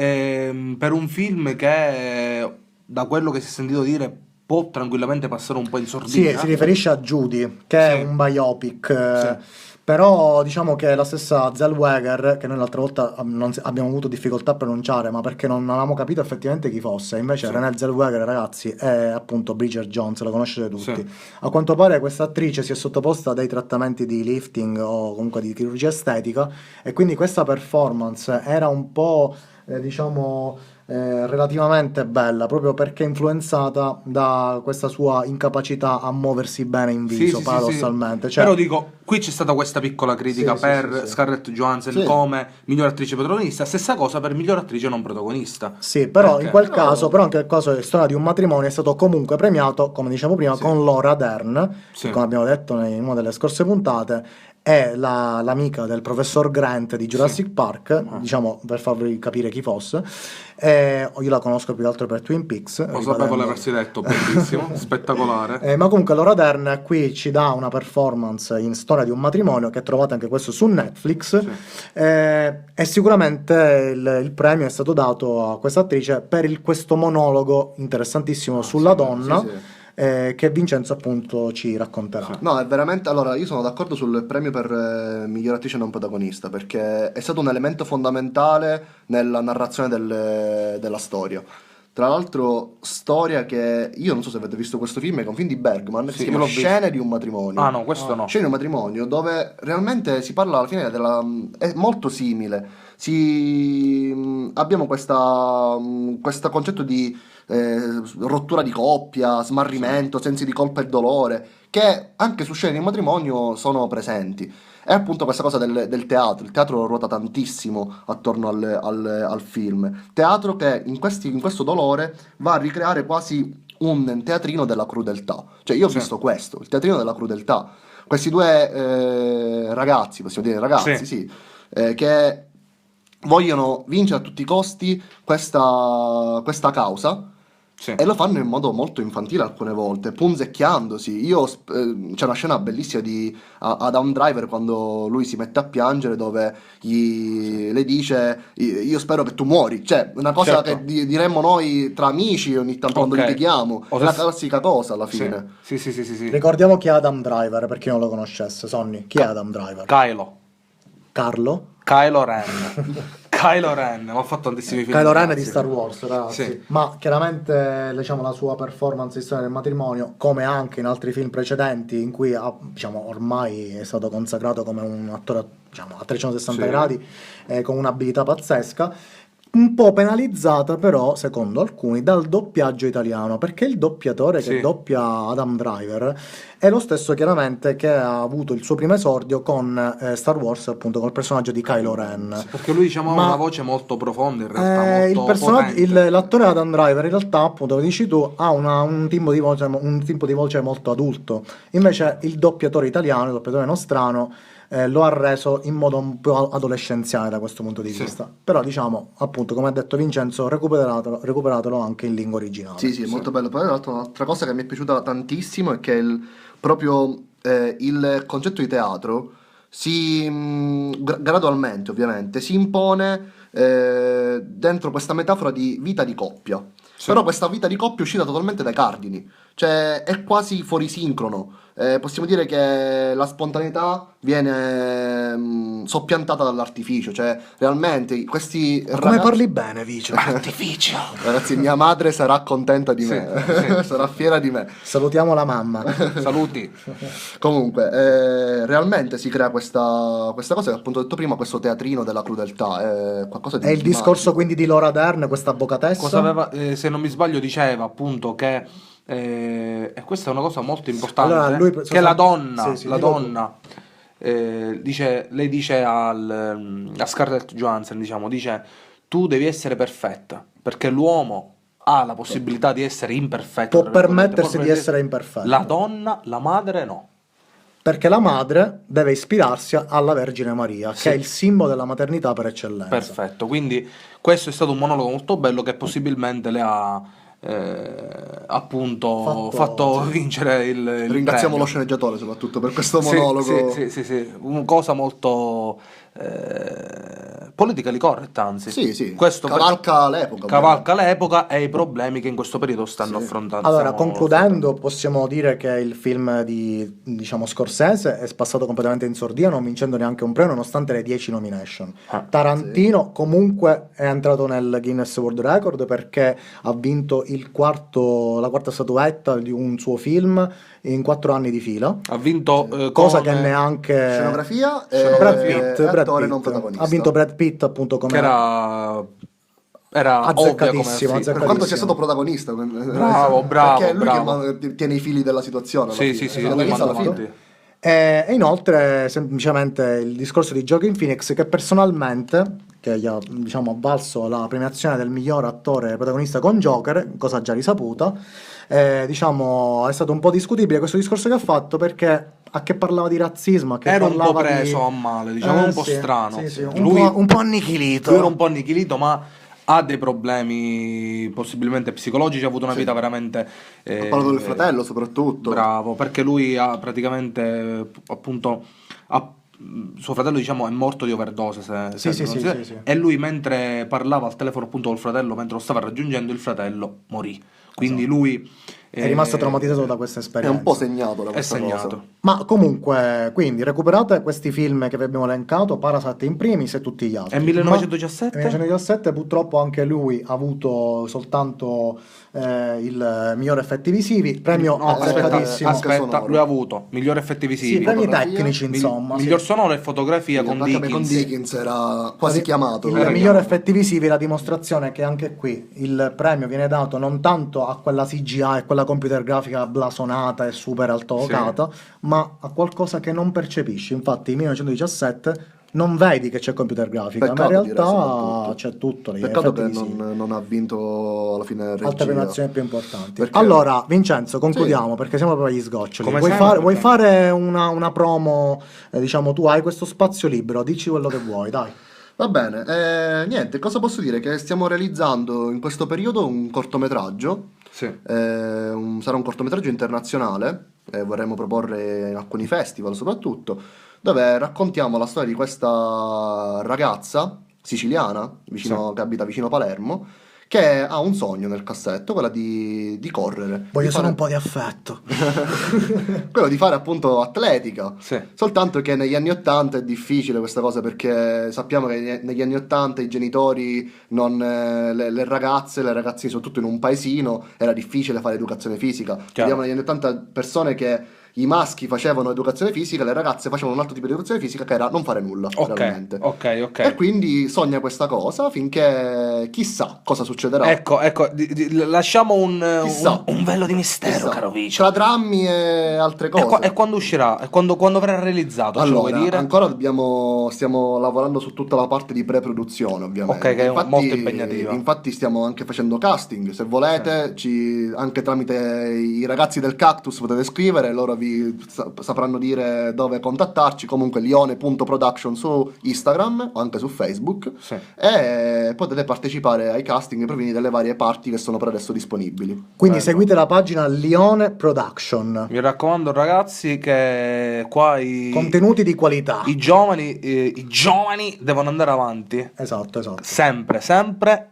per un film che da quello che si è sentito dire può tranquillamente passare un po' in Sì, sordina. si riferisce a Judy, che è Sì. un biopic. Sì. Però diciamo che la stessa Zellweger, che noi l'altra volta abbiamo avuto difficoltà a pronunciare, ma perché non avevamo capito effettivamente chi fosse. Invece Sì. Renée Zellweger, ragazzi, è appunto Bridget Jones, la conoscete tutti. Sì. A quanto pare questa attrice si è sottoposta a dei trattamenti di lifting o comunque di chirurgia estetica, e quindi questa performance era un po', diciamo, relativamente bella, proprio perché influenzata da questa sua incapacità a muoversi bene in viso, Sì, paradossalmente. sì. Cioè, Però dico, qui c'è stata questa piccola critica Sì, sì, per sì, sì. Scarlett Johansson Sì. come miglior attrice protagonista, stessa cosa per miglior attrice non protagonista. sì, però Perché? in quel Però- caso, però anche il caso di Storia di un matrimonio è stato comunque premiato, come dicevo prima, Sì. con Laura Dern, Sì. che come abbiamo detto in una delle scorse puntate, è l'amica del professor Grant di Jurassic Park, diciamo per farvi capire chi fosse. Io la conosco più che altro per Twin Peaks. Lo sapevo ribadendo- l'avresti detto, bellissimo, spettacolare. Ma comunque Laura Dern qui ci dà una performance in Storia di un matrimonio, che trovate anche questo su Netflix, e sicuramente il premio è stato dato a questa attrice per questo monologo interessantissimo sulla donna, sì, sì. che Vincenzo appunto ci racconterà. No, è veramente. Allora, io sono d'accordo sul premio per miglior attrice non protagonista, perché è stato un elemento fondamentale nella narrazione della storia. Tra l'altro, storia che io non so se avete visto questo film, che è un film di Bergman, che Sì, si chiama l'ho visto. Scene di un matrimonio. Ah no, questo no. Scene di un matrimonio, dove realmente si parla alla fine è molto simile. Abbiamo questo concetto di rottura di coppia, smarrimento, sensi di colpa e dolore, che anche su Scene di un matrimonio sono presenti. È appunto questa cosa del teatro. Il teatro ruota tantissimo attorno al film. Teatro che in questo dolore va a ricreare quasi un teatrino della crudeltà. Cioè, io ho Sì. visto questo, il teatrino della crudeltà. Questi due ragazzi, possiamo dire ragazzi, Sì. sì, che vogliono vincere a tutti i costi questa causa. Sì. E lo fanno in modo molto infantile alcune volte, punzecchiandosi. C'è una scena bellissima di Adam Driver quando lui si mette a piangere, dove le dice: Io spero che tu muori. Cioè, una cosa Certo. che diremmo noi tra amici ogni tanto quando Ok. litighiamo. O È la se- classica cosa alla Sì. fine. Sì. Ricordiamo chi è Adam Driver, per chi non lo conoscesse. Sonny, chi è Adam Driver? Carlo? Kylo Ren. Kylo Ren, ma ha fatto tantissimi film. Kylo Ren di ragazzi. Star Wars, ragazzi. Sì. Ma chiaramente, diciamo, la sua performance in storia del matrimonio, come anche in altri film precedenti in cui diciamo, ormai è stato consacrato come un attore, diciamo, a 360 Sì. gradi, con un'abilità pazzesca, un po' penalizzata però, secondo alcuni, dal doppiaggio italiano, perché il doppiatore Sì. che doppia Adam Driver è lo stesso chiaramente che ha avuto il suo primo esordio con Star Wars, appunto col personaggio di Kylo Ren. Sì, perché lui diciamo ha Ma- una voce molto profonda in realtà, il molto personaggio, potente. l'attore Adam Driver in realtà, appunto, come dici tu, ha un tipo di voce molto adulto. Invece il doppiatore italiano, il doppiatore nostrano, lo ha reso in modo un po' adolescenziale da questo punto di Sì. vista. Però, diciamo, appunto, come ha detto Vincenzo, recuperatelo anche in lingua originale. Sì, è molto bello. Poi, tra l'altro, un'altra cosa che mi è piaciuta tantissimo è che proprio il concetto di teatro gradualmente, ovviamente, si impone dentro questa metafora di vita di coppia. Sì. Però questa vita di coppia è uscita totalmente dai cardini, cioè è quasi fuori sincrono. Possiamo dire che la spontaneità viene soppiantata dall'artificio, cioè realmente questi Ma come ragazzi... parli bene, Vicio? Artificio! Ragazzi, mia madre sarà contenta di Sì, me, sì. sarà fiera di me. Salutiamo la mamma. Saluti. Comunque, realmente si crea questa cosa che appunto ho detto prima, questo teatrino della crudeltà, è qualcosa di È il discorso magico. quindi di Laura Dern, questa avvocatessa? Cosa aveva, se non mi sbaglio, diceva appunto che, e questa è una cosa molto importante, Allora, lui- che la donna, Sì, la dillo tu. donna lei dice a Scarlett Johansson, diciamo, dice: tu devi essere perfetta, perché l'uomo ha la possibilità di essere imperfetto, Può tra virgolette, permettersi di essere imperfetto. La donna, la madre no. Perché la madre deve ispirarsi alla Vergine Maria, Sì. che è il simbolo della maternità per eccellenza. Perfetto, quindi questo è stato un monologo molto bello che possibilmente le ha appunto fatto vincere il Ringraziamo lo premio. sceneggiatore soprattutto per questo Sì, monologo. sì, una cosa molto politically correct, anzi. Sì. Questo Cavalca l'epoca, cavalca l'epoca e i problemi che in questo periodo stanno Sì. affrontando. Allora, stiamo concludendo, possiamo dire che il film di, diciamo, Scorsese è passato completamente in sordina, non vincendo neanche un premio, nonostante le 10 nomination. Ah, Tarantino comunque è entrato nel Guinness World Record perché ha vinto la quarta statuetta di un suo film in 4 anni di fila. Ha vinto Cosa con, che neanche Scenografia e Scenografia. e Brad attore Pitt. non protagonista. Ha vinto Brad Pitt appunto che come era ovvio come azzeccatissimo, sì. Per quanto sia stato protagonista. Bravo, Perché è lui bravo. che tiene i fili della situazione. alla Sì, fine. sì, Dalla lui inizio manda alla fine. avanti. E inoltre semplicemente il discorso di Joaquin Phoenix, che personalmente, che gli ha, diciamo, valso la premiazione del miglior attore protagonista con Joker, cosa già risaputa, diciamo è stato un po' discutibile questo discorso che ha fatto, perché a che parlava di razzismo, a che Era un po' parlava preso di... a male, diciamo, un po' sì, strano. sì, Lui- un po' annichilito. Lui era un po' annichilito, ma ha dei problemi possibilmente psicologici, ha avuto una Sì. vita veramente... Ha parlato del fratello soprattutto. Bravo, perché lui ha praticamente, appunto, suo fratello, diciamo, è morto di overdose, Sì, sì, non sì, si- sì, sì. e lui, mentre parlava al telefono appunto col fratello, mentre lo stava raggiungendo, il fratello morì. Quindi Esatto. lui È rimasto traumatizzato da questa È esperienza. un po' segnato da È questa segnato. cosa. Ma comunque, quindi recuperate questi film che vi abbiamo elencato, Parasite in primis e tutti gli altri. E 1917? Ma 1917 purtroppo anche lui ha avuto soltanto il miglior effetti visivi, premio No, azzeccatissimo. anche aspetta, sonoro. lui ha avuto miglior effetti Sì, visivi, premi fotografia, tecnici insomma. sì. miglior sonoro e fotografia con Anche Dickens. con Dickens era quasi chiamato. Il Era miglior chiamato. effetti visivi, la dimostrazione è che anche qui il premio viene dato non tanto a quella CGI e quella computer grafica blasonata e super altolocata, ma a qualcosa che non percepisci. Infatti, in 1917 non vedi che c'è computer grafica, ma in Peccato, direi, realtà soprattutto. c'è tutto. Gli Peccato effetti che visivi. non ha vinto alla fine regia. Altre premiazioni più importanti. Perché- Allora, Vincenzo, concludiamo perché siamo proprio agli sgoccioli. Come Vuoi, sempre, vuoi perché- fare una promo? Diciamo, tu hai questo spazio libero, dici quello che vuoi, dai. Va bene, niente, cosa posso dire? Che stiamo realizzando in questo periodo un cortometraggio. Sì. Sarà un cortometraggio internazionale, vorremmo proporre in alcuni festival soprattutto, dove raccontiamo la storia di questa ragazza siciliana, che abita vicino Palermo, che ha un sogno nel cassetto, quella di correre. Voglio di solo fare- un po' di affetto. quello di fare appunto atletica. Sì. Soltanto che negli anni 80 è difficile questa cosa perché sappiamo che negli anni 80 i genitori, le ragazze, le ragazzine, soprattutto in un paesino, era difficile fare educazione fisica. Vediamo negli anni 80 persone che i maschi facevano educazione fisica, le ragazze facevano un altro tipo di educazione fisica che era non fare nulla, realmente. Ok. E quindi sogna questa cosa finché chissà cosa succederà. Ecco, lasciamo Chissà. un velo di mistero, Chissà. caro Vicio. Tra drammi e altre cose. E quando uscirà? E quando verrà realizzato? Ce lo Allora, vuoi dire? ancora stiamo lavorando su tutta la parte di pre-produzione, ovviamente. Ok, che è molto impegnativa. Infatti stiamo anche facendo casting, se volete, anche tramite i ragazzi del Cactus potete scrivere, loro vi sapranno dire dove contattarci, comunque lione.production su Instagram o anche su Facebook, Sì. e potete partecipare ai casting provenienti dalle varie parti che sono per adesso disponibili. Quindi Bello. seguite la pagina Lione Production. Mi raccomando, ragazzi, che qua Contenuti di qualità. i giovani devono andare avanti. Esatto. Sempre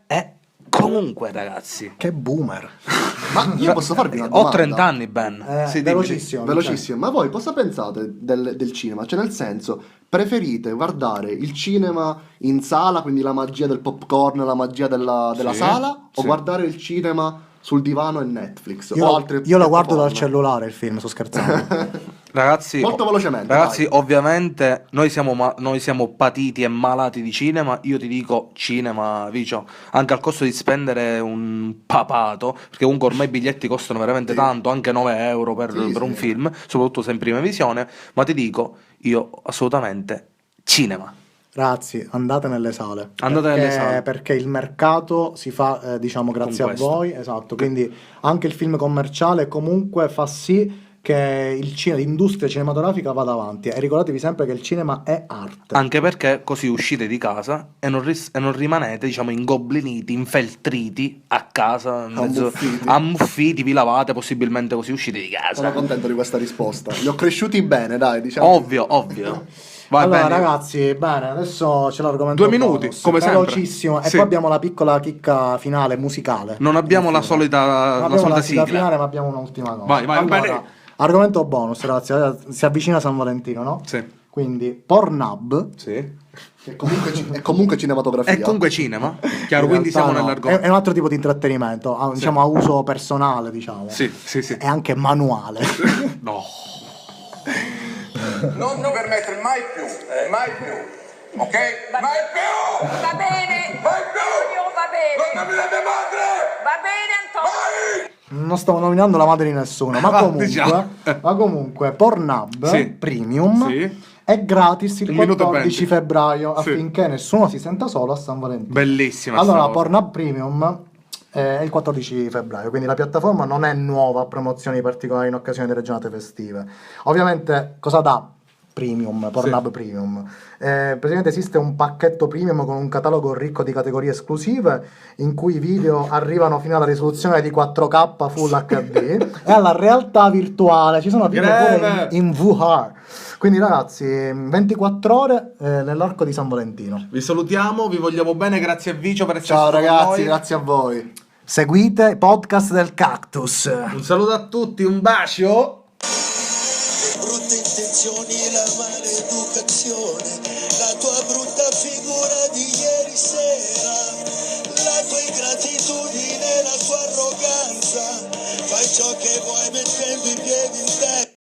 e comunque, ragazzi. Che boomer. Ma io posso farvi una Ho domanda? 30 anni, Ben. Sì, dimmi. Velocissimo. Velocissimo, ma voi cosa pensate del cinema? Cioè, nel senso, preferite guardare il cinema in sala, quindi la magia del popcorn, la magia della Sì, sala, o sì. guardare il cinema sul divano e Netflix? Io, o altre io lo guardo dal piattaforme? cellulare il film, sto scherzando. Ragazzi, Molto velocemente, ragazzi, vai. ovviamente noi siamo patiti e malati di cinema. Io ti dico cinema, Vicio, anche al costo di spendere un papato, perché comunque ormai i biglietti costano veramente Sì. tanto, anche 9 euro per Sì, un sì. film, soprattutto se in prima visione. Ma ti dico, io assolutamente cinema. Ragazzi, andate nelle sale. Andate nelle sale. Perché il mercato si fa, diciamo, grazie a questo. voi. Esatto. Quindi anche il film commerciale comunque fa sì che l'industria cinematografica vada avanti. E ricordatevi sempre che il cinema è arte. Anche perché così uscite di casa e non rimanete, diciamo, ingobliniti, infeltriti a casa, ammuffiti, vi lavate, possibilmente così uscite di casa. Sono contento di questa risposta. Li ho cresciuti bene, dai, diciamo. Ovvio. Vai, Allora, bene. ragazzi, bene, adesso c'è l'argomento 2 minuti, bonus, come sempre. velocissimo, e Sì. poi abbiamo la piccola chicca finale musicale. Non abbiamo la Infine. solita, Non la abbiamo solita la sigla sigla. finale, ma abbiamo un'ultima cosa. Vai, allora, bene. argomento bonus, ragazzi, si avvicina San Valentino, no? Sì. Quindi Pornhub, Sì. Che è comunque cinematografia. E comunque cinema. Chiaro, in quindi realtà siamo no, nell'argomento. è un altro tipo di intrattenimento, diciamo a uso personale, diciamo. Sì. E anche manuale. No. Non ti permettere mai più, ok? Mai più! Va bene, Mai più! Antonio, va bene, Non mi mia madre! va bene Antonio. Non stavo nominando la madre di nessuno, ma diciamo. comunque Pornhub Sì. Premium Sì. è gratis il Un minuto e 14 20. febbraio Sì. affinché nessuno si senta solo a San Valentino. Bellissima. Allora, sta cosa. Pornhub Premium è il 14 febbraio, quindi la piattaforma non è nuova a promozioni particolari in occasione delle giornate festive. Ovviamente, cosa dà Premium, Pornhub Premium? Praticamente esiste un pacchetto premium con un catalogo ricco di categorie esclusive in cui i video arrivano fino alla risoluzione di 4K Full HD e alla realtà virtuale. Ci sono video pure Greve! in VR. Quindi ragazzi, 24 ore nell'arco di San Valentino. Vi salutiamo, vi vogliamo bene, grazie a Vicio per essere Ciao stato con ragazzi, noi. grazie a voi. seguite i podcast del Cactus. Un saluto a tutti, un bacio. brutte intenzioni e la maleducazione